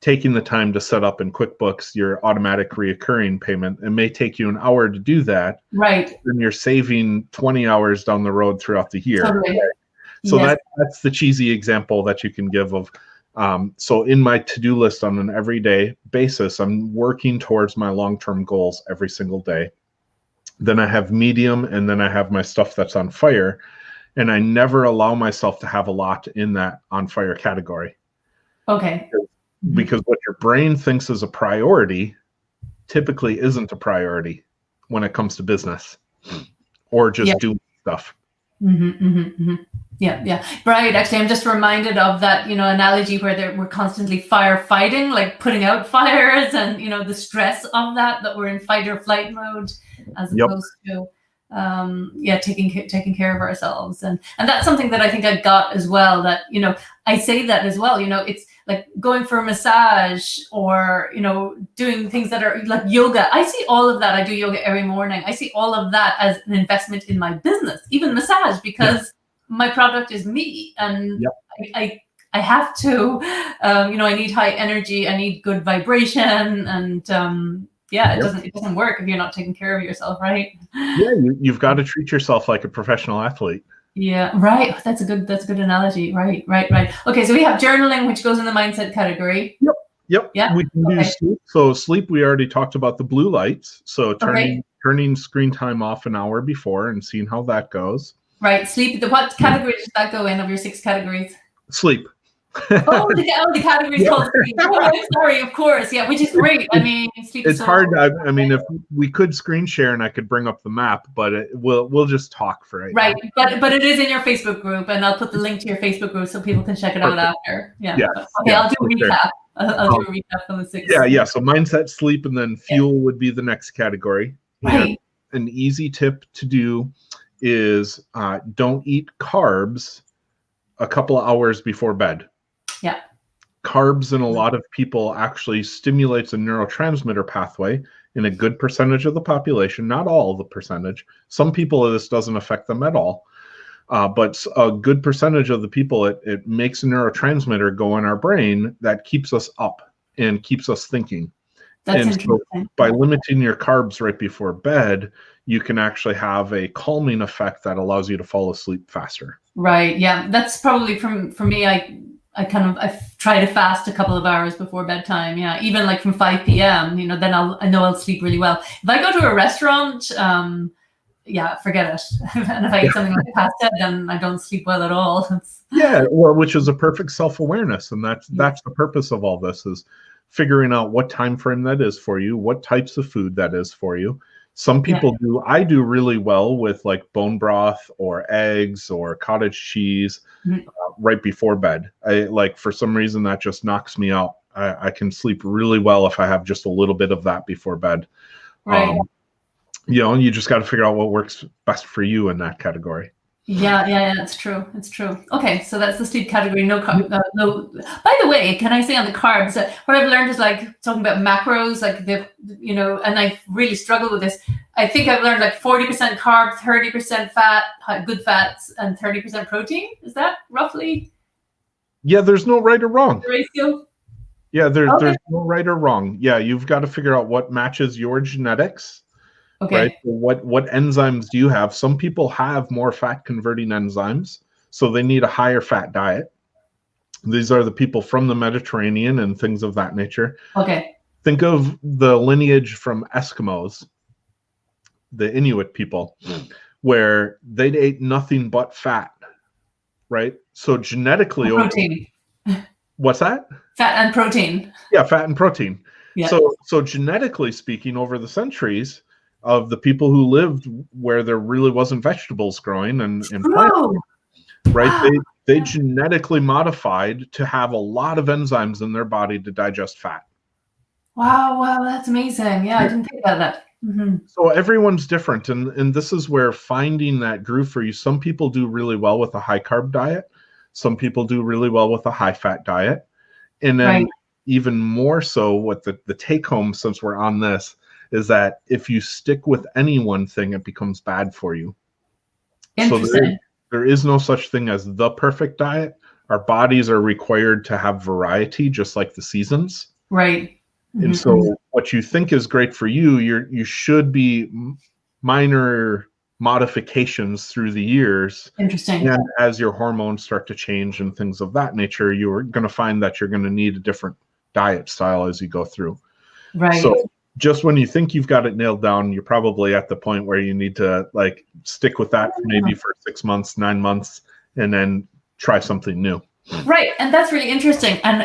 taking the time to set up in QuickBooks your automatic reoccurring payment. It may take you an hour to do that. Right. Then you're saving 20 hours down the road throughout the year. Totally. So that's the cheesy example that you can give of So in my to-do list on an everyday basis, I'm working towards my long-term goals every single day. Then I have medium, and then I have my stuff that's on fire. And I never allow myself to have a lot in that on fire category. Okay. Because what your brain thinks is a priority typically isn't a priority when it comes to business or just doing stuff. Yeah. Right. Actually, I'm just reminded of that, analogy where we're constantly firefighting, like putting out fires, and the stress of that we're in fight or flight mode, as opposed to taking care of ourselves. And that's something that I think I got as well, that I say that as well. It's like going for a massage, or doing things that are like yoga. I see all of that. I do yoga every morning. I see all of that as an investment in my business, even massage, because my product is me, and I have to, I need high energy, I need good vibration, and it doesn't work if you're not taking care of yourself, right? Yeah, you've got to treat yourself like a professional athlete. Yeah, right. That's a good analogy. Right. Okay, so we have journaling, which goes in the mindset category. Yep. Yeah. We can do sleep. So sleep, we already talked about the blue lights. So turning screen time off an hour before and seeing how that goes. Right. Sleep. What category does that go in of your 6 categories? Sleep. The category is called sleep. Oh, I'm sorry, of course. Yeah, which is great. I mean, sleep is it's hard. I mean, if we could screen share and I could bring up the map, but we'll just talk for it. Right. But it is in your Facebook group, and I'll put the link to your Facebook group so people can check it out after. Yeah. Okay, I'll do a recap. I'll do a recap on the 6. Yeah. So mindset, sleep, and then fuel would be the next category. Right. And an easy tip to do is don't eat carbs a couple of hours before bed. Yeah. Carbs in a lot of people actually stimulates a neurotransmitter pathway in a good percentage of the population, not all of the percentage. Some people, this doesn't affect them at all. But a good percentage of the people, it makes a neurotransmitter go in our brain that keeps us up and keeps us thinking. That's interesting. So by limiting your carbs right before bed, you can actually have a calming effect that allows you to fall asleep faster. Right. Yeah. That's probably for me. I try to fast a couple of hours before bedtime. Yeah. Even like from 5 p.m., then I know I'll sleep really well. If I go to a restaurant, forget it. And if I eat something like pasta, then I don't sleep well at all. Which is a perfect self-awareness. And that's the purpose of all this, is figuring out what time frame that is for you, what types of food that is for you. Some people do. I do really well with like bone broth or eggs or cottage cheese right before bed. For some reason that just knocks me out. I can sleep really well if I have just a little bit of that before bed. Right. You just got to figure out what works best for you in that category. Yeah, it's true. Okay, so that's the sleep category. No. By the way, can I say on the carbs, what I've learned is like talking about macros, like and I really struggle with this. I think I've learned like 40% carbs, 30% fat, good fats, and 30% protein. Is that roughly? Yeah, there's no right or wrong. The ratio? Yeah, there's no right or wrong. Yeah, you've got to figure out what matches your genetics. Okay. Right. What enzymes do you have? Some people have more fat converting enzymes, so they need a higher fat diet. These are the people from the Mediterranean and things of that nature. Okay. Think of the lineage from Eskimos, the Inuit people, where they'd ate nothing but fat, right? So genetically, protein. What's that? Fat and protein. Yeah, fat and protein. Yeah. So genetically speaking, over the centuries, of the people who lived where there really wasn't vegetables growing and plants, right? Wow. They genetically modified to have a lot of enzymes in their body to digest fat. Wow, that's amazing. Yeah, I didn't think about that. Mm-hmm. So everyone's different, and this is where finding that groove for you. Some people do really well with a high carb diet. Some people do really well with a high fat diet. And then even more so, what the take home, since we're on this, is that if you stick with any one thing, it becomes bad for you. Interesting. So there is no such thing as the perfect diet. Our bodies are required to have variety, just like the seasons. Right. And so what you think is great for you, you should be minor modifications through the years. Interesting. And as your hormones start to change and things of that nature, you're going to find that you're going to need a different diet style as you go through. Right. So just when you think you've got it nailed down, you're probably at the point where you need to like stick with that maybe for 6 months, 9 months, and then try something new. Right. And that's really interesting. And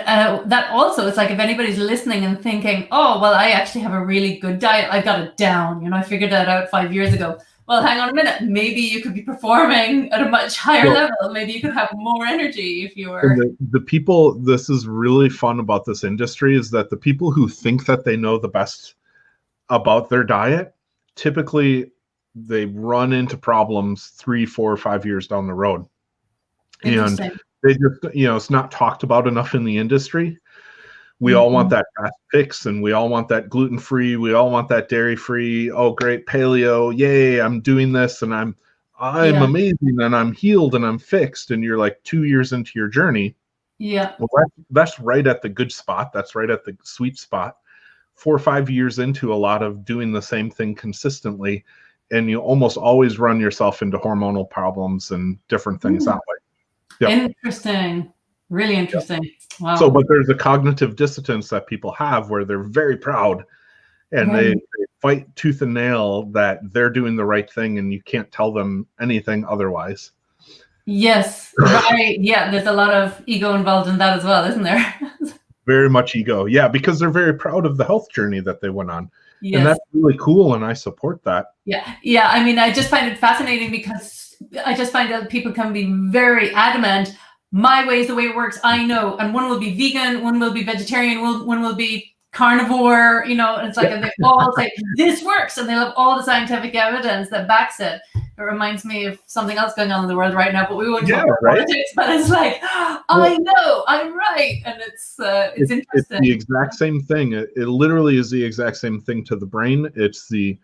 that also, it's like if anybody's listening and thinking, oh, well, I actually have a really good diet. I've got it down. You know, I figured that out 5 years ago. Well, hang on a minute. Maybe you could be performing at a much higher level. Maybe you could have more energy if you were. The people, this is really fun about this industry, is that the people who think that they know the best about their diet, typically they run into problems 3, 4, 5 years down the road. And they just, you know, it's not talked about enough in the industry. We all want that fast fix, and we all want that gluten-free. We all want that dairy-free. Oh, great, paleo. Yay, I'm doing this and I'm amazing and I'm healed and I'm fixed. And you're like 2 years into your journey. Yeah. Well, that's right at the good spot. That's right at the sweet spot. 4 or 5 years into a lot of doing the same thing consistently, and you almost always run yourself into hormonal problems and different things that way. Yep. Interesting. Really interesting. Yep. Wow. So, but there's a cognitive dissonance that people have where they're very proud and they fight tooth and nail that they're doing the right thing, and you can't tell them anything otherwise. Yes. Right. Yeah. There's a lot of ego involved in that as well, isn't there? Very much ego. Yeah. Because they're very proud of the health journey that they went on. Yes. And that's really cool. And I support that. Yeah. Yeah. I mean, I just find it fascinating because I just find that people can be very adamant. My way is the way it works. I know. And one will be vegan, one will be vegetarian, one will be carnivore, you know, and it's like, and they all say this works, and they have all the scientific evidence that backs it. It reminds me of something else going on in the world right now, but we won't talk about politics, but it's like, I know, I'm right. And it's interesting. It's the exact same thing. It literally is the exact same thing to the brain. It's the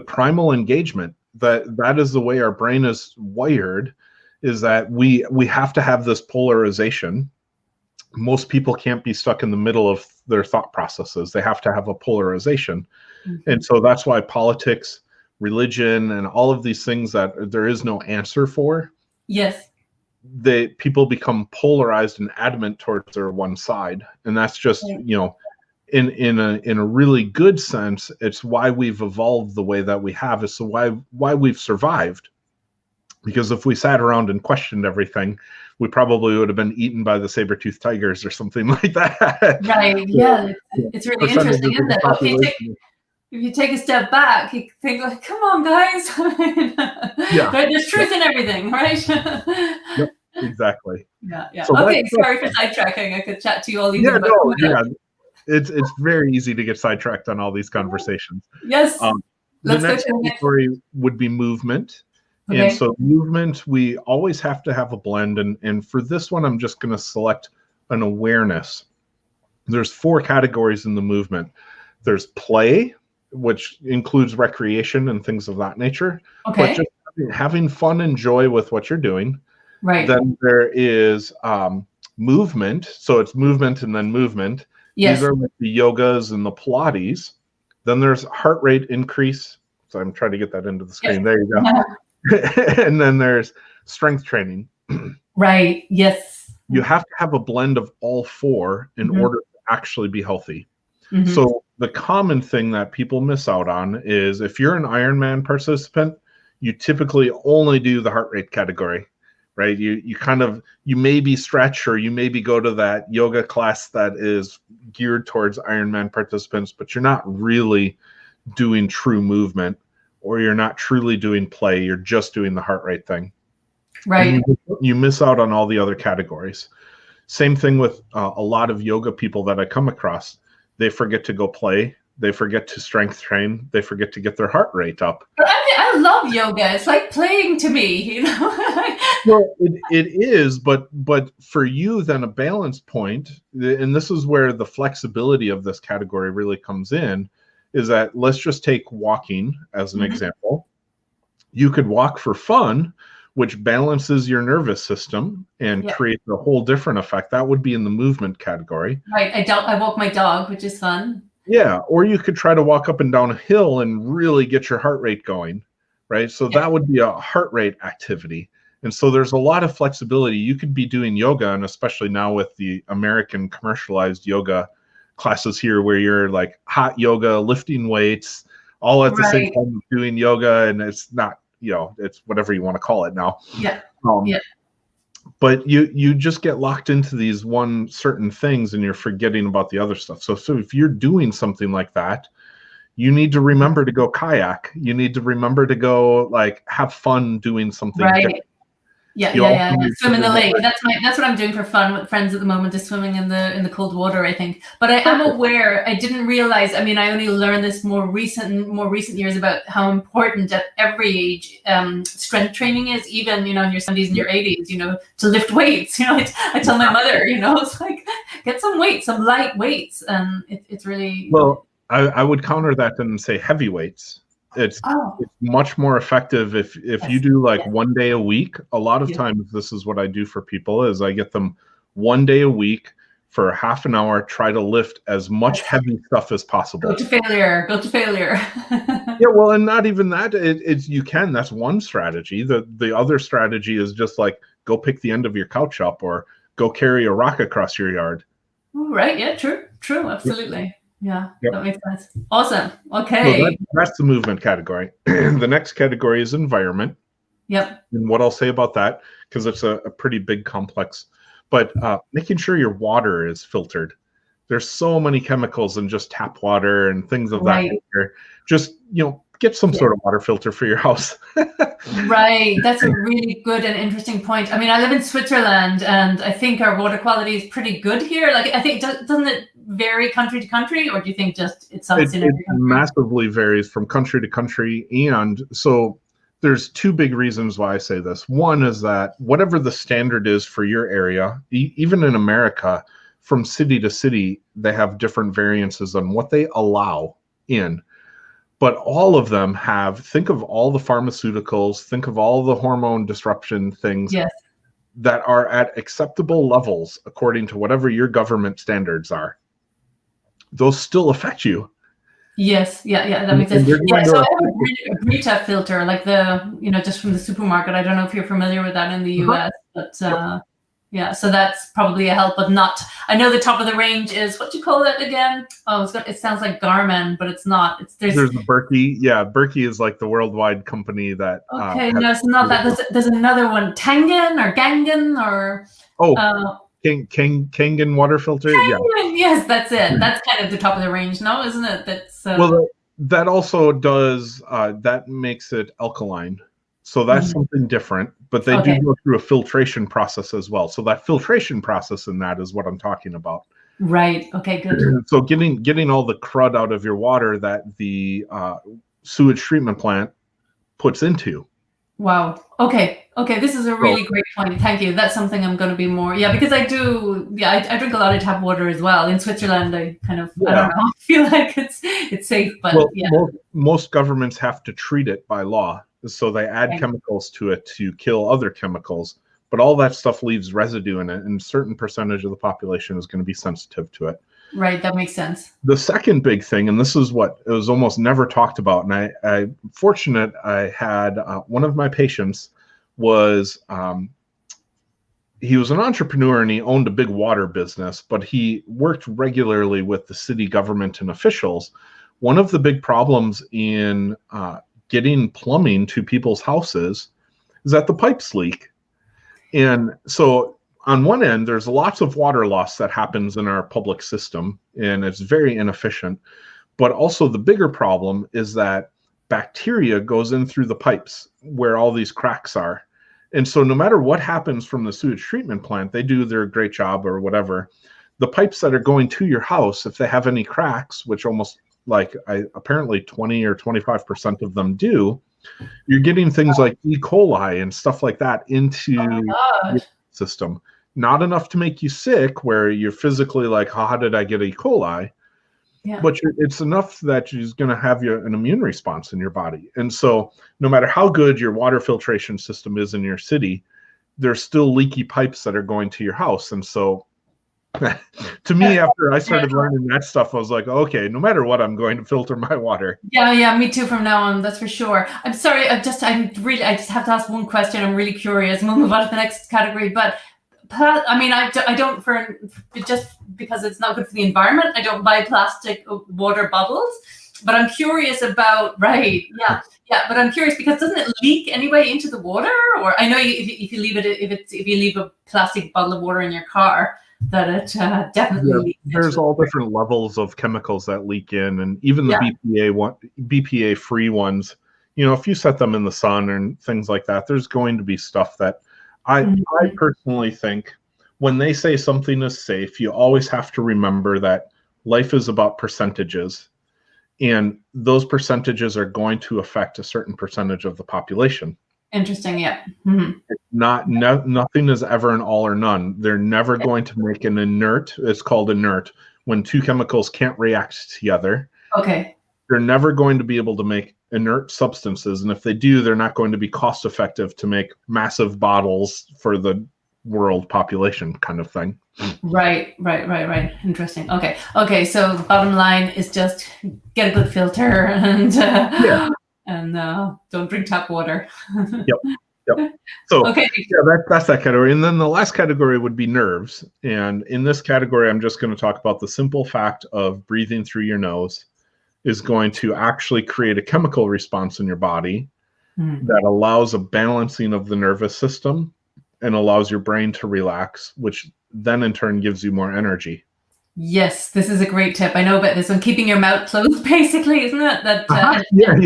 primal engagement. That is the way our brain is wired, is that we have to have this polarization. Most people can't be stuck in the middle of their thought processes. They have to have a polarization. And so that's why politics, religion, and all of these things that there is no answer for. Yes. People become polarized and adamant towards their one side. And that's just, you know, in a really good sense, it's why we've evolved the way that we have. Is so why we've survived. Because if we sat around and questioned everything, we probably would have been eaten by the saber-toothed tigers or something like that. Right. Yeah. It's really interesting, isn't it? If you take a step back, you think like, come on, guys. There's truth in everything, right? Yep, exactly. Yeah. So okay, sorry for sidetracking. I could chat to you all evening. It's very easy to get sidetracked on all these conversations. Yes. The next category would be movement. Okay. And so movement, we always have to have a blend. And for this one, I'm just going to select an awareness. There's 4 categories in the movement. There's play, which includes recreation and things of that nature. Okay. But just having fun and joy with what you're doing. Right. Then there is movement. So it's movement and then movement. Yes. These are like the yogas and the Pilates. Then there's heart rate increase. So I'm trying to get that into the screen. Yes. There you go. And then there's strength training. Right. Yes. You have to have a blend of all 4 in order to actually be healthy. So the common thing that people miss out on is if you're an Ironman participant, you typically only do the heart rate category, right? You maybe stretch, or you maybe go to that yoga class that is geared towards Ironman participants, but you're not really doing true movement, or you're not truly doing play. You're just doing the heart rate thing. Right. And you miss out on all the other categories. Same thing with a lot of yoga people that I come across. They forget to go play. They forget to strength train. They forget to get their heart rate up. But I love yoga. It's like playing to me, you know. Well, it is, but for you, then a balance point, and this is where the flexibility of this category really comes in, is that let's just take walking as an example. You could walk for fun, which balances your nervous system and creates a whole different effect. That would be in the movement category. Right. I walk my dog, which is fun. Yeah. Or you could try to walk up and down a hill and really get your heart rate going, right? So that would be a heart rate activity. And so there's a lot of flexibility. You could be doing yoga, and especially now with the American commercialized yoga classes here, where you're like hot yoga, lifting weights, all at the same time doing yoga, and it's not, it's whatever you want to call it now. Yeah. But you just get locked into these one certain things, and you're forgetting about the other stuff. So if you're doing something like that, you need to remember to go kayak. You need to remember to go like have fun doing something different. Yeah. Swim in the lake. That's what I'm doing for fun with friends at the moment, is swimming in the cold water, I think. But I am aware, I didn't realize, I mean, I only learned this more recent years about how important at every age strength training is, even, in your 70s and your 80s, to lift weights. I tell my mother, it's like, get some weights, some light weights. And it's really... Well, I would counter that and say heavy weights. It's much more effective if you do like 1 day a week. A lot of times this is what I do for people, is I get them 1 day a week for half an hour, try to lift as much heavy stuff as possible. Go to failure. Yeah, well, and not even that. That's one strategy. The other strategy is just like, go pick the end of your couch up, or go carry a rock across your yard. Right. Yeah, true. Absolutely. Yeah, that makes sense. Awesome. Okay. So that's the movement category. The next category is environment. Yep. And what I'll say about that, because it's a pretty big complex, but making sure your water is filtered. There's so many chemicals in just tap water and things of that nature. Just, get some sort of water filter for your house. Right. That's a really good and interesting point. I mean, I live in Switzerland, and I think our water quality is pretty good here. Like, I think, doesn't it vary country to country, or do you think just it sucks in every country? It massively varies from country to country. And so there's two big reasons why I say this. One is that whatever the standard is for your area, even in America, from city to city, they have different variances on what they allow in. But all of them think of all the pharmaceuticals, think of all the hormone disruption things that are at acceptable levels according to whatever your government standards are. Those still affect you. Yes, that makes sense. Yeah, so I have a Brita filter, like just from the supermarket. I don't know if you're familiar with that in the US, but yeah, so that's probably a help, but not. I know the top of the range is, what do you call that again? Oh, it sounds like Garmin, but it's not. There's the Berkey. Yeah, Berkey is like the worldwide company that. Okay, no, it's not that. There's another one, Tangen or Gangen or. Kangen water filter. Kangen, yes, that's it. That's kind of the top of the range, no, isn't it? That's well, that also does. That makes it alkaline. So that's something different, but they do go through a filtration process as well. So that filtration process in that is what I'm talking about. Right. Okay, good. So getting all the crud out of your water that the sewage treatment plant puts into. Wow. Okay. This is a really great point. Thank you. That's something I'm going to be more. Yeah, because I drink a lot of tap water as well. In Switzerland, I kind of, I don't know, I feel like it's safe, but most governments have to treat it by law. So they add chemicals to it to kill other chemicals, but all that stuff leaves residue in it, and a certain percentage of the population is going to be sensitive to it. Right, that makes sense. The second big thing, and this is what it was almost never talked about, and I'm fortunate I had one of my patients was he was an entrepreneur and he owned a big water business, but he worked regularly with the city government and officials. One of the big problems in getting plumbing to people's houses is that the pipes leak. And so on one end, there's lots of water loss that happens in our public system, and it's very inefficient. But also the bigger problem is that bacteria goes in through the pipes where all these cracks are. And so no matter what happens from the sewage treatment plant, they do their great job or whatever. The pipes that are going to your house, if they have any cracks, which almost apparently 20 or 25% of them do, you're getting things like E. coli and stuff like that into your system. Not enough to make you sick where you're physically like, how did I get E. coli? But it's enough that you're going to have an immune response in your body. And so no matter how good your water filtration system is in your city, there's still leaky pipes that are going to your house. And so To me, after I started learning that stuff, I was like, okay, no matter what, I'm going to filter my water. Yeah, me too from now on, that's for sure. I'm sorry, I just have to ask one question. I'm really curious, and we'll move on to the next category. But I mean, I don't, for just because it's not good for the environment, I don't buy plastic water bottles. But I'm curious about, right, yeah, but I'm curious because doesn't it leak anyway into the water? Or I know if you leave a plastic bottle of water in your car, that it definitely leaks. There's all different levels of chemicals that leak in, and even the BPA free ones, you know, if you set them in the sun and things like that, there's going to be stuff that I personally think when they say something is safe, you always have to remember that life is about percentages. And those percentages are going to affect a certain percentage of the population. Interesting, yeah. It's nothing is ever an all or none. They're never going to make an inert. It's called inert when two chemicals can't react together. Okay. They're never going to be able to make inert substances, and if they do, they're not going to be cost effective to make massive bottles for the world population, kind of thing. Right. Interesting. Okay. So the bottom line is just get a good filter and don't drink tap water. Yep. So that's that category. And then the last category would be nerves. And in this category, I'm just going to talk about the simple fact of breathing through your nose is going to actually create a chemical response in your body that allows a balancing of the nervous system and allows your brain to relax, which then in turn gives you more energy. Yes, this is a great tip. I know about this one, keeping your mouth closed, basically, isn't it? Yeah.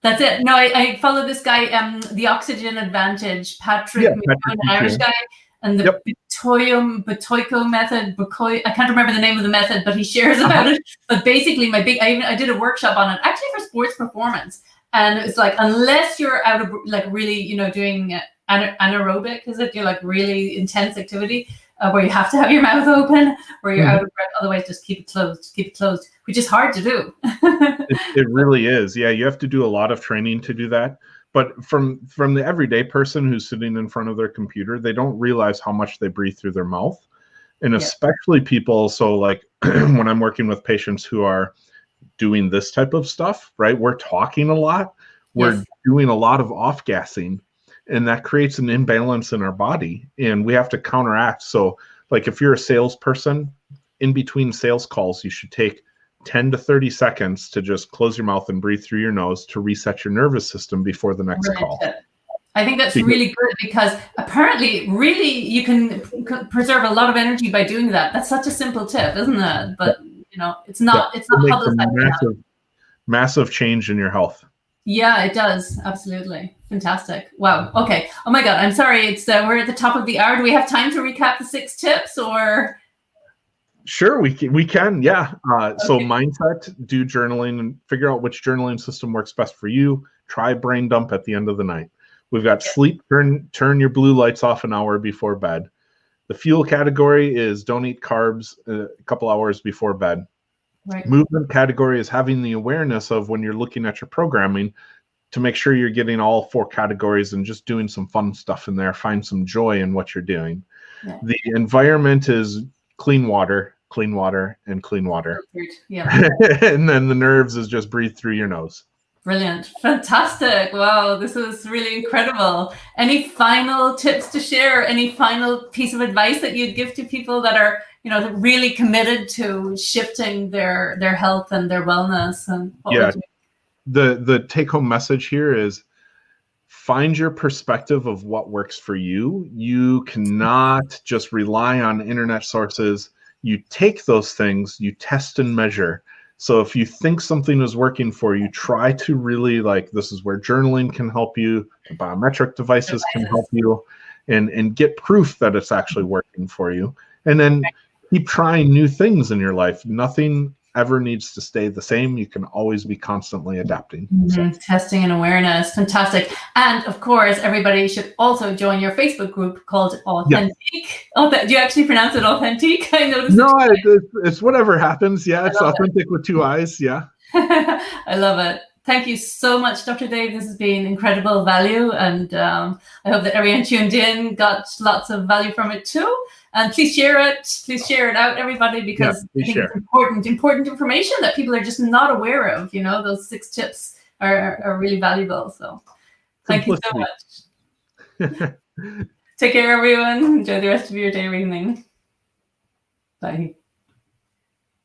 That's it. No, I follow this guy, the Oxygen Advantage, Patrick, an Irish guy, and the Betoiko method. I can't remember the name of the method, but he shares about it. But basically, I did a workshop on it, actually for sports performance, and it's like unless you're out of really, doing anaerobic, is it? You're like really intense activity where you have to have your mouth open, where you're out of breath. Otherwise, just keep it closed, which is hard to do. It really is. Yeah, you have to do a lot of training to do that. But from the everyday person who's sitting in front of their computer, they don't realize how much they breathe through their mouth. And especially people, so like when I'm working with patients who are doing this type of stuff, right? We're talking a lot. We're doing a lot of off-gassing. And that creates an imbalance in our body, and we have to counteract. So like if you're a salesperson, in between sales calls, you should take 10 to 30 seconds to just close your mouth and breathe through your nose to reset your nervous system before the next call. I think that's really good because apparently really you can preserve a lot of energy by doing that. That's such a simple tip, isn't it? But it's not publicized. Massive change in your health. Yeah, it does. Absolutely. Fantastic. Wow. Okay. Oh my God. I'm sorry. It's we're at the top of the hour. Do we have time to recap the 6 tips or? Sure, we can. Yeah. So mindset, do journaling and figure out which journaling system works best for you. Try brain dump at the end of the night. We've got sleep, turn your blue lights off an hour before bed. The fuel category is don't eat carbs a couple hours before bed. Right. Movement category is having the awareness of when you're looking at your programming to make sure you're getting all 4 categories and just doing some fun stuff in there. Find some joy in what you're doing. Yeah. The environment is clean water, and clean water. Yeah. And then the nerves is just breathe through your nose. Brilliant. Fantastic. Wow, this was really incredible. Any final tips to share? Any final piece of advice that you'd give to people that are really committed to shifting their health and their wellness? And the take-home message here is find your perspective of what works for you. You cannot just rely on internet sources. You take those things, you test and measure. So if you think something is working for you, try to really this is where journaling can help you, the biometric devices can help you, and get proof that it's actually working for you. And then keep trying new things in your life. Nothing ever needs to stay the same. You can always be constantly adapting. Testing and awareness. Fantastic. And of course, everybody should also join your Facebook group called Authentic. Yeah. Do you actually pronounce it Authentic? I noticed. No, it's whatever happens. Yeah, it's Authentic with 2 eyes. Yeah. I love it. Thank you so much, Dr. Dave. This has been incredible value. And I hope that everyone tuned in got lots of value from it too. And please share it. Please share it out, everybody, because I think it's important information that people are just not aware of. You know, those 6 tips are really valuable. So thank you so much. Take care, everyone. Enjoy the rest of your day or evening. Bye.